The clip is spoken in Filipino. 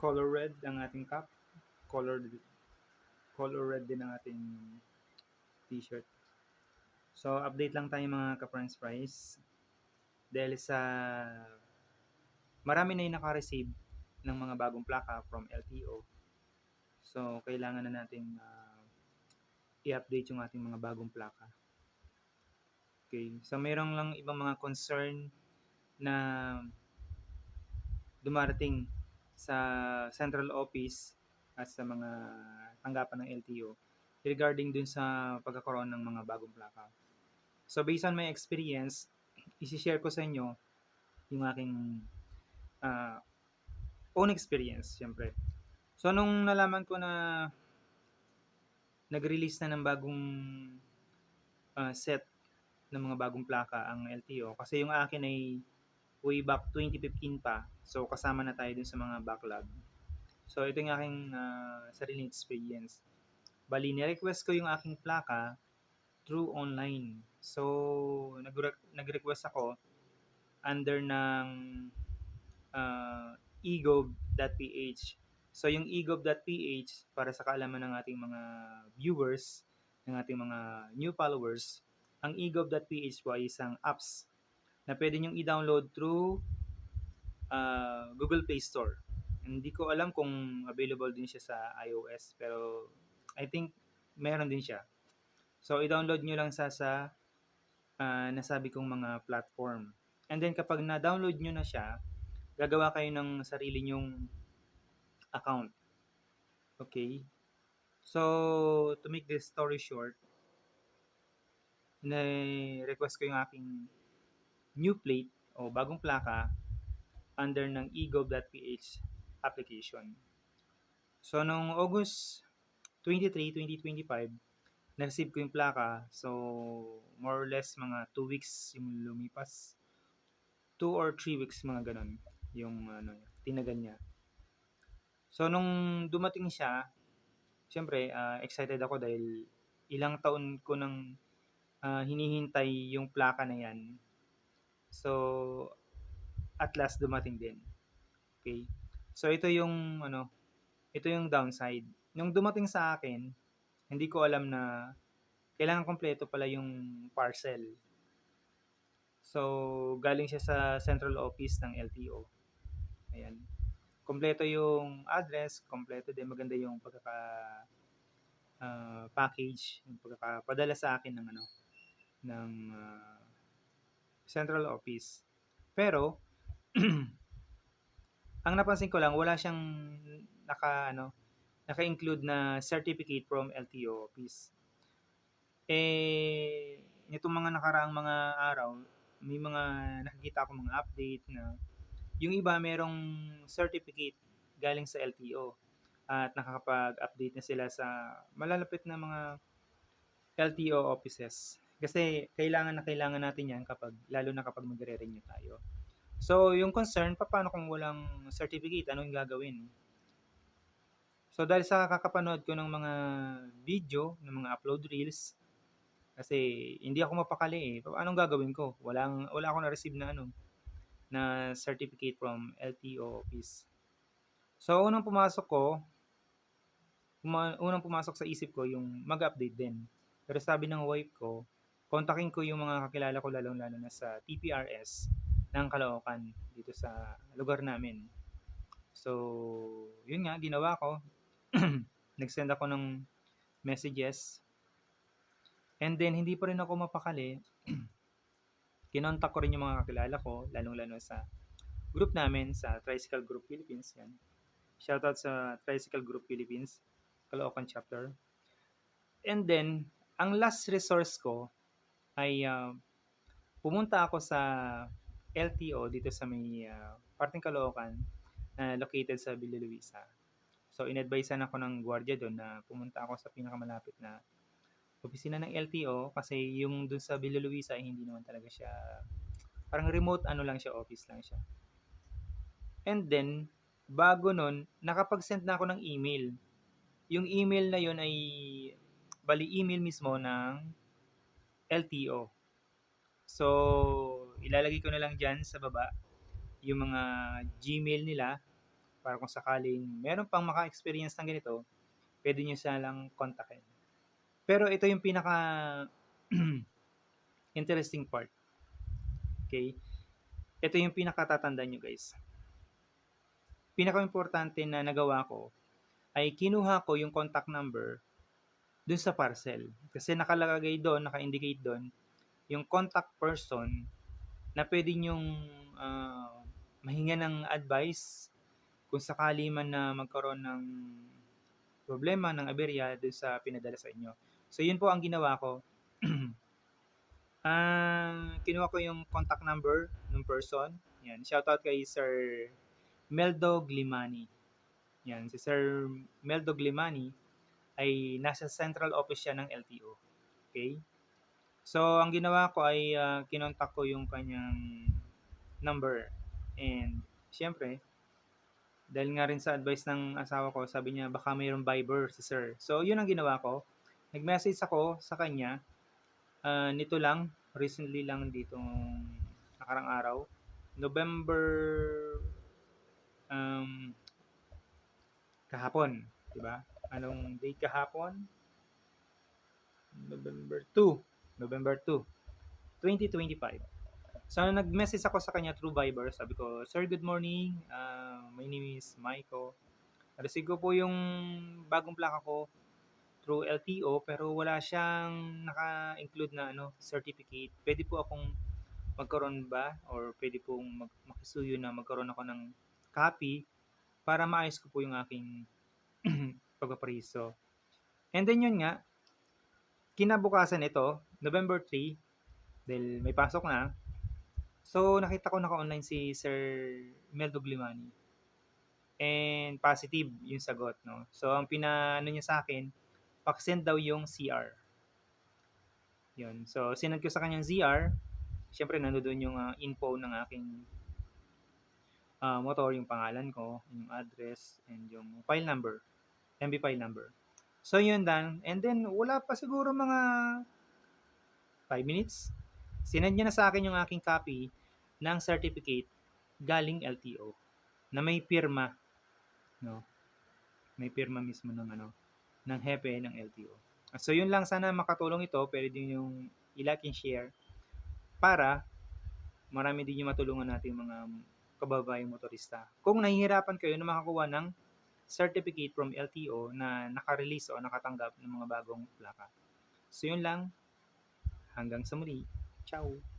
Color red ang ating cap. Color, color red din ang ating t-shirt. So, update lang tayo mga ka-French fries. Dahil sa marami na yung naka-receive ng mga bagong plaka from LTO. So, kailangan na natin i-update yung ating mga bagong plaka. Okay. So, mayroong lang ibang mga concern na dumarating sa central office at sa mga tanggapan ng LTO regarding dun sa pagkakaroon ng mga bagong plaka. So, based on my experience, isi-share ko sa inyo yung aking uh, own experience, syempre. So, nung nalaman ko na nag-release na ng bagong set ng mga bagong plaka ang LTO, kasi yung akin ay way back 2015 pa, so kasama na tayo dun sa mga backlog. So, ito yung aking sariling experience. Bali, ni-request ko yung aking plaka through online. So, nag-request ako under ng egov.ph. So, yung egov.ph, para sa kaalaman ng ating mga viewers, ng ating mga new followers, ang egov.ph po ay isang apps na pwede nyong i-download through Google Play Store. Hindi ko alam kung available din siya sa iOS, pero I think meron din siya. So, i-download nyo lang sa nasabi kong mga platform. And then, kapag na-download nyo na siya, gagawa kayo ng sarili nyong account. Okay? So, to make this story short, na-request ko yung aking new plate o bagong plaka under ng egov.ph application. So, noong August 23, 2025, na-receive ko yung plaka. So, more or less mga 2 weeks yung lumipas. 2 or 3 weeks, mga ganun, yung tinagan niya. So, nung dumating siya, syempre, excited ako dahil ilang taon ko nang hinihintay yung plaka na yan. So, at last dumating din. Okay? So, ito yung downside. Nung dumating sa akin, hindi ko alam na kailangan kompleto pala yung parcel. So, galing siya sa central office ng LTO. Ayan. Kompleto yung address, kompleto din, maganda yung package, yung pagkakapadala sa akin ng central office. Pero ang napansin ko lang, wala siyang naka-include na certificate from LTO office. Nitong mga nakaraang mga araw, may mga nakikita ako mga update na yung iba merong certificate galing sa LTO at nakakapag-update na sila sa malalapit na mga LTO offices. Kasi kailangan natin yan lalo na kapag magre-renew tayo. So, yung concern, paano kung walang certificate, anong gagawin? So, dahil sa kakapanood ko ng mga video, ng mga upload reels, kasi hindi ako mapakali eh. Anong gagawin ko? Wala akong na-receive na certificate from LTO office. So, unang pumasok sa isip ko yung mag-update din. Pero sabi ng wife ko, kontakin ko yung mga kakilala ko lalong-lalo na sa TPRS ng Caloocan dito sa lugar namin. So, yun nga, ginawa ko. Nag-send ako ng messages. And then, hindi pa rin ako mapakali. Kinontak ko rin yung mga kakilala ko, lalong-lalo sa group namin, sa Tricycle Group Philippines. Yan. Shoutout sa Tricycle Group Philippines, Caloocan chapter. And then, ang last resource ko ay pumunta ako sa LTO dito sa may parteng Caloocan located sa Villa Luisa. So, in-advisean ako ng gwardiya doon na pumunta ako sa pinakamalapit na opisina ng LTO kasi yung doon sa Villa Luisa ay hindi naman talaga siya, parang remote lang siya, office lang siya. And then, bago nun, nakapag-send na ako ng email. Yung email na yun ay bali email mismo ng LTO. So, ilalagay ko na lang dyan sa baba yung mga Gmail nila para kung sakaling meron pang maka-experience ng ganito, pwede nyo siya lang kontakin. Pero ito yung pinaka interesting part. Okay? Ito yung pinakatatandaan nyo guys. Pinaka-importante na nagawa ko ay kinuha ko yung contact number dun sa parcel. Kasi nakalagay doon, naka-indicate doon, yung contact person na pwede nyong mahinga ng advice kung sakali man na magkaroon ng problema ng aberya doon sa pinadala sa inyo. So yun po ang ginawa ko. Kinuha ko yung contact number ng person. Yan, shoutout kay Sir Meldo Glimani. Yan, si Sir Meldo Glimani ay nasa central office siya ng LTO. Okay? So, ang ginawa ko ay kinontak ko yung kanyang number. And, syempre, dahil nga rin sa advice ng asawa ko, sabi niya, baka mayroong Viber si Sir. So, yun ang ginawa ko. Nag-message ako sa kanya. Nito lang, recently lang dito nakarang araw. November kahapon, 'di ba? Anong date kahapon? November 2. November 2, 2025. So, nag-message ako sa kanya through Viber. Sabi ko, Sir, good morning. My name is Maiko. Receive ko po yung bagong plaka ko through LTO pero wala siyang naka-include na certificate. Pwede po akong magkaroon ba or pwede pong makisuyo na magkaroon ako ng copy para maayos ko po yung aking pagpaparehisto. And then yun nga, kinabukasan ito, November 3, dahil may pasok na, so nakita ko naka-online si Sir Meldo Glimani. And positive yung sagot, no? So ang pinaano niya sa akin, pakisend daw yung CR. Yun. So sinend ko sa kanyang CR, syempre nandoon yung info ng aking motor, yung pangalan ko, yung address, and yung file number, MB file number. So yun dan, and then wala pa siguro mga 5 minutes, sinend niya na sa akin yung aking copy ng certificate galing LTO na may pirma, no? May pirma mismo ng ng hepe ng LTO. So yun lang, sana makatulong ito, pwede din yung i-like and share para marami din yung matulungan natin mga kababayang motorista. Kung nahihirapan kayo na makakuha ng certificate from LTO na naka-release o nakatanggap ng mga bagong plaka. So yun lang, hanggang sa muli. Ciao!